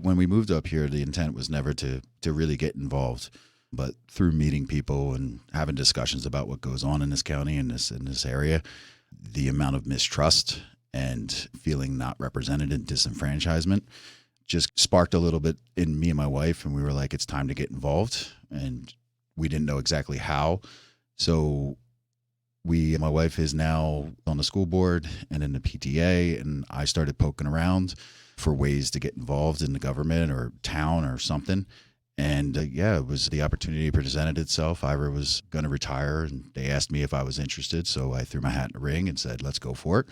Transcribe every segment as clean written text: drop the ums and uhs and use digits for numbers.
When we moved up here, the intent was never to really get involved, but through meeting people and having discussions about what goes on in this county and in this area, the amount of mistrust and feeling not represented and disenfranchisement just sparked a little bit in me and my wife, and we were like, it's time to get involved, and we didn't know exactly how. So my wife is now on the school board and in the PTA, and I started poking around for ways to get involved in the government or town or something. And it was the opportunity presented itself. Ira was going to retire, and they asked me if I was interested. So I threw my hat in the ring and said, let's go for it.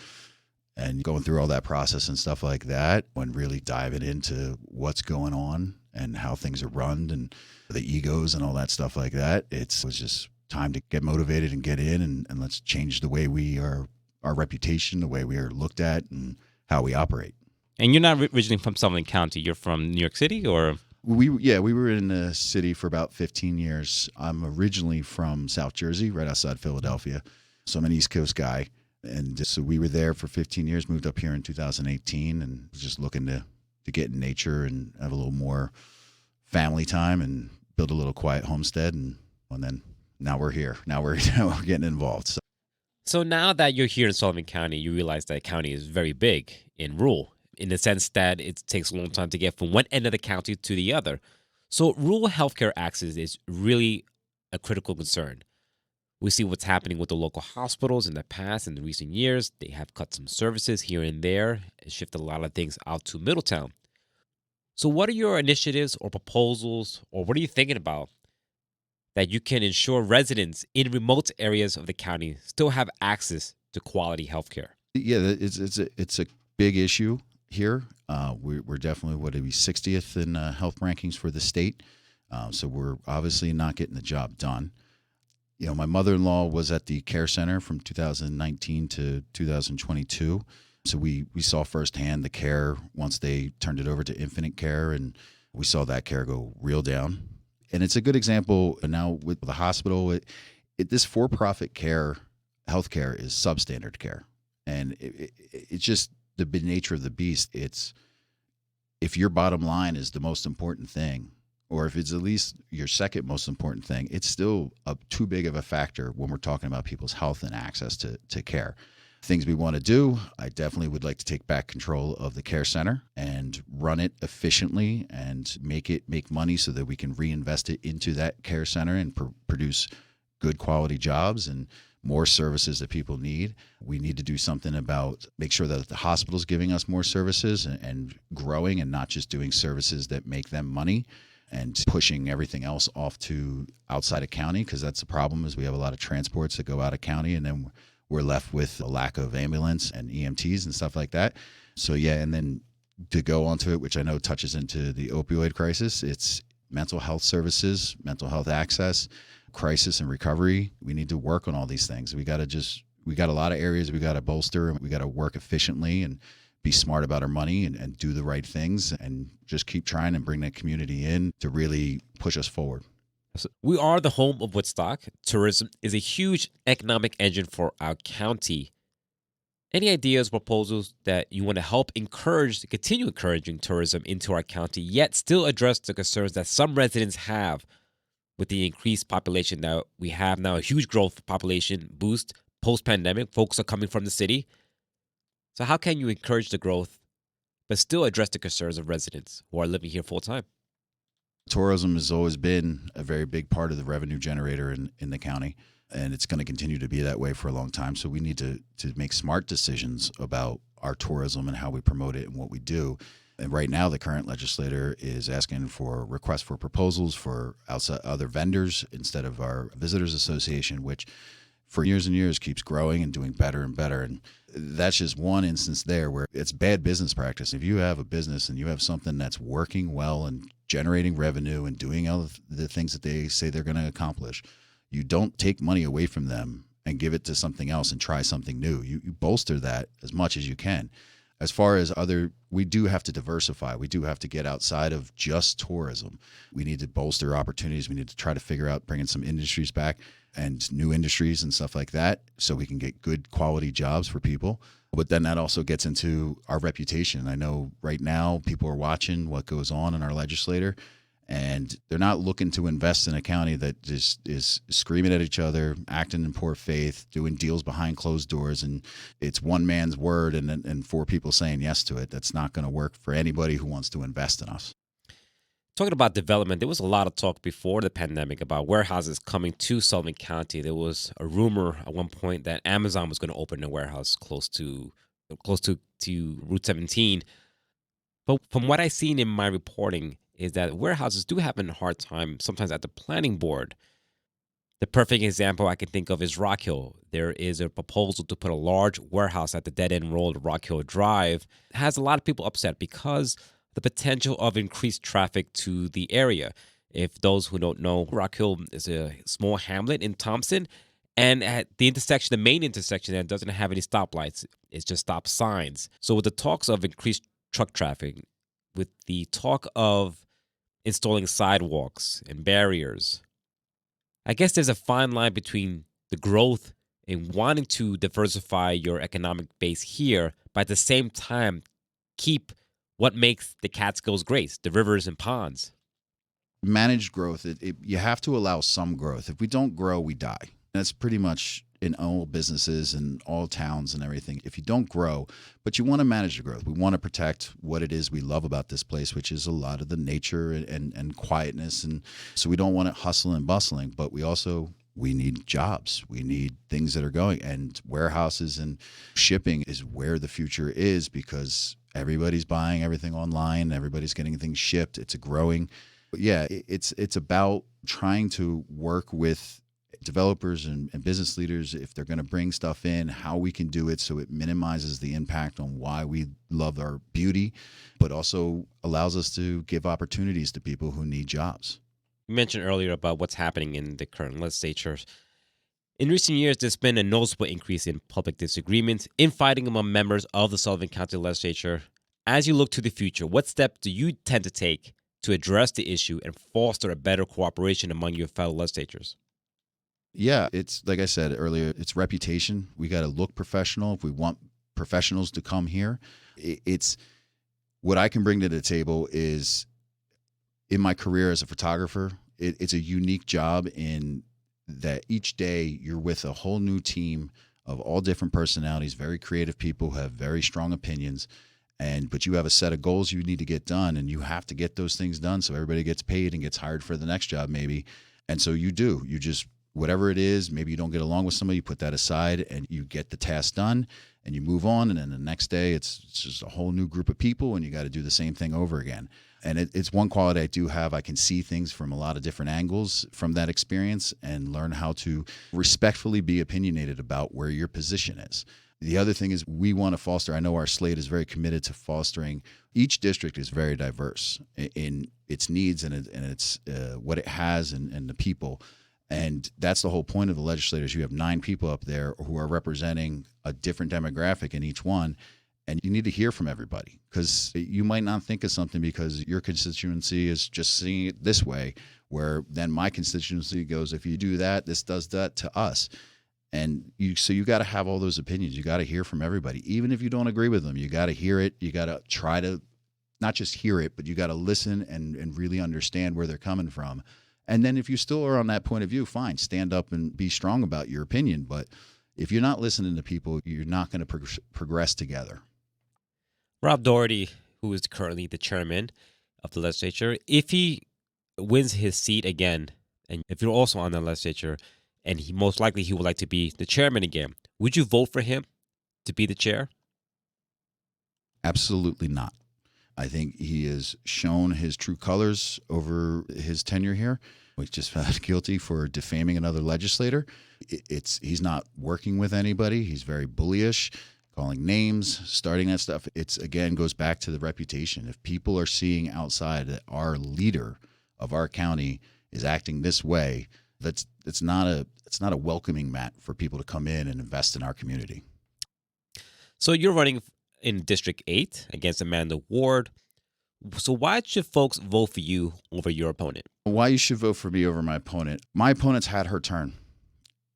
And going through all that process and stuff like that, when really diving into what's going on and how things are run and the egos and all that stuff like that, it was just time to get motivated and get in and let's change the way we are, our reputation, the way we are looked at and how we operate. And you're not originally from Sullivan County. You're from New York City, or? We were in the city for about 15 years. I'm originally from South Jersey, right outside Philadelphia. So I'm an East Coast guy. And so we were there for 15 years, moved up here in 2018, and just looking to get in nature and have a little more family time and build a little quiet homestead. And then now we're here. Now we're getting involved. So now that you're here in Sullivan County, you realize that county is very big and rural, in the sense that it takes a long time to get from one end of the county to the other. So rural healthcare access is really a critical concern. We see what's happening with the local hospitals in the past. In the recent years, they have cut some services here and there and shifted a lot of things out to Middletown. So what are your initiatives or proposals, or what are you thinking about that you can ensure residents in remote areas of the county still have access to quality healthcare? Yeah, it's a big issue here. We're definitely, 60th in health rankings for the state. So we're obviously not getting the job done. You know, my mother-in-law was at the care center from 2019 to 2022. So we saw firsthand the care once they turned it over to Infinite Care, and we saw that care go real down. And it's a good example now with the hospital. This for-profit care, healthcare, is substandard care. And it's just the nature of the beast. It's, if your bottom line is the most important thing, or if it's at least your second most important thing, it's still too big of a factor when we're talking about people's health and access to care. Things we want to do, I definitely would like to take back control of the care center and run it efficiently and make money so that we can reinvest it into that care center and produce good quality jobs and more services that people need. We need to do something about make sure that the hospital's giving us more services and growing, and not just doing services that make them money and pushing everything else off to outside of county, because that's the problem. Is we have a lot of transports that go out of county, and then we're left with a lack of ambulance and EMTs and stuff like that. So and then to go onto it, which I know touches into the opioid crisis, it's mental health services, mental health access, crisis and recovery. We need to work on all these things. We got a lot of areas we got to bolster, and we got to work efficiently and be smart about our money and do the right things and just keep trying and bring that community in to really push us forward. We are the home of Woodstock. Tourism is a huge economic engine for our county. Any ideas, proposals that you want to help continue encouraging tourism into our county, yet still address the concerns that some residents have with the increased population that we have now, a huge growth population boost post-pandemic? Folks are coming from the city. So how can you encourage the growth, but still address the concerns of residents who are living here full-time? Tourism has always been a very big part of the revenue generator in the county, and it's going to continue to be that way for a long time. So we need to make smart decisions about our tourism and how we promote it and what we do. And right now, the current legislator is asking for requests for proposals for outside other vendors instead of our Visitors Association, which for years and years keeps growing and doing better and better. And that's just one instance there where it's bad business practice. If you have a business and you have something that's working well and generating revenue and doing all the things that they say they're going to accomplish, you don't take money away from them and give it to something else and try something new. You bolster that as much as you can. As far as we do have to diversify. We do have to get outside of just tourism. We need to bolster opportunities. We need to try to figure out bringing some industries back and new industries and stuff like that so we can get good quality jobs for people. But then that also gets into our reputation. I know right now people are watching what goes on in our legislature, and they're not looking to invest in a county that just is screaming at each other, acting in poor faith, doing deals behind closed doors, and it's one man's word and four people saying yes to it. That's not going to work for anybody who wants to invest in us. Talking about development, there was a lot of talk before the pandemic about warehouses coming to Sullivan County. There was a rumor at one point that Amazon was going to open a warehouse close to Route 17. But from what I've seen in my reporting is that warehouses do have a hard time sometimes at the planning board. The perfect example I can think of is Rock Hill. There is a proposal to put a large warehouse at the dead-end road of Rock Hill Drive. It has a lot of people upset because the potential of increased traffic to the area. If those who don't know, Rock Hill is a small hamlet in Thompson, and at the intersection, the main intersection, that doesn't have any stoplights. It's just stop signs. So with the talks of increased truck traffic, with the talk of installing sidewalks and barriers, I guess there's a fine line between the growth and wanting to diversify your economic base here, but at the same time, keep what makes the Catskills great, the rivers and ponds. Managed growth, you have to allow some growth. If we don't grow, we die. And that's pretty much in all businesses and all towns and everything. If you don't grow, but you want to manage the growth, we want to protect what it is we love about this place, which is a lot of the nature and quietness. And so we don't want it hustling and bustling, but we need jobs. We need things that are going. And warehouses and shipping is where the future is because everybody's buying everything online. Everybody's getting things shipped. It's a growing. But yeah, it's about trying to work with developers and business leaders if they're going to bring stuff in, how we can do it so it minimizes the impact on why we love our beauty, but also allows us to give opportunities to people who need jobs. You mentioned earlier about what's happening in the current legislature. In recent years, there's been a noticeable increase in public disagreements, infighting among members of the Sullivan County Legislature. As you look to the future, what steps do you tend to take to address the issue and foster a better cooperation among your fellow legislators? Yeah, it's like I said earlier, it's reputation. We got to look professional. If we want professionals to come here, it's what I can bring to the table is in my career as a photographer, it's a unique job in that each day you're with a whole new team of all different personalities, very creative people who have very strong opinions. But you have a set of goals you need to get done, and you have to get those things done so everybody gets paid and gets hired for the next job maybe. And so you just whatever it is, maybe you don't get along with somebody, you put that aside and you get the task done and you move on. And then the next day it's just a whole new group of people and you got to do the same thing over again. And it's one quality I do have. I can see things from a lot of different angles from that experience and learn how to respectfully be opinionated about where your position is. The other thing is we want to foster, I know our slate is very committed to fostering, each district is very diverse in its needs and its what it has and the people. And that's the whole point of the legislators. You have 9 people up there who are representing a different demographic in each one. And you need to hear from everybody because you might not think of something because your constituency is just seeing it this way, where then my constituency goes, if you do that, this does that to us. And so you got to have all those opinions. You got to hear from everybody. Even if you don't agree with them, you got to hear it. You got to try to not just hear it, but you got to listen and really understand where they're coming from. And then if you still are on that point of view, fine, stand up and be strong about your opinion. But if you're not listening to people, you're not going to progress together. Rob Doherty, who is currently the chairman of the legislature, if he wins his seat again, and if you're also on the legislature, and he most likely he would like to be the chairman again, would you vote for him to be the chair? Absolutely not. I think he has shown his true colors over his tenure here. He's just found guilty for defaming another legislator. He's not working with anybody. He's very bullyish, calling names, starting that stuff. It's again goes back to the reputation. If people are seeing outside that our leader of our county is acting this way, it's not a welcoming mat for people to come in and invest in our community. So you're running in District 8 against Amanda Ward. So why should folks vote for you over your opponent? Why you should vote for me over my opponent? My opponent's had her turn.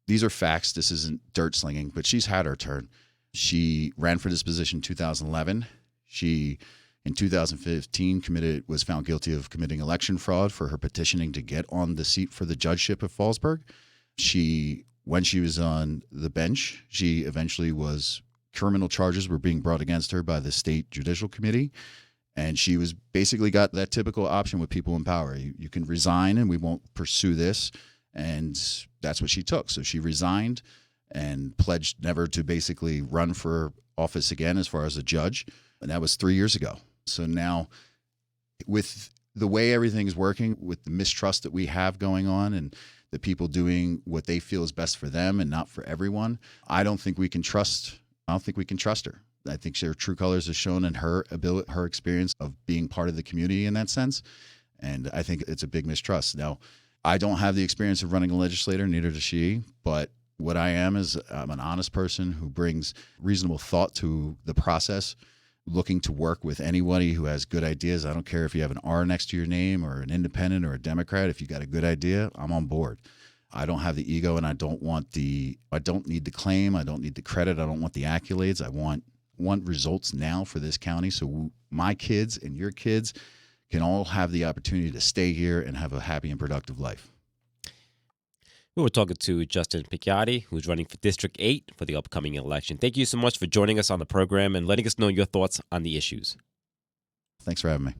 These are facts. This isn't dirt slinging, but she's had her turn. She ran for this position in 2011. She, in 2015, was found guilty of committing election fraud for her petitioning to get on the seat for the judgeship of Fallsburg. When she was on the bench, she eventually criminal charges were being brought against her by the state judicial committee. And she was basically got that typical option with people in power. You can resign and we won't pursue this. And that's what she took. So she resigned and pledged never to basically run for office again as far as a judge. And that was 3 years ago. So now with the way everything's working, with the mistrust that we have going on and the people doing what they feel is best for them and not for everyone, I don't think we can trust her. I think her true colors are shown in her ability, her experience of being part of the community in that sense. And I think it's a big mistrust. Now, I don't have the experience of running a legislator, neither does she. But what I am is I'm an honest person who brings reasonable thought to the process, looking to work with anybody who has good ideas. I don't care if you have an R next to your name or an independent or a Democrat. If you got a good idea, I'm on board. I don't have the ego and I don't need the claim. I don't need the credit. I don't want the accolades. I want results now for this county so my kids and your kids can all have the opportunity to stay here and have a happy and productive life. We were talking to Justin Picciotti, who's running for District 8 for the upcoming election. Thank you so much for joining us on the program and letting us know your thoughts on the issues. Thanks for having me.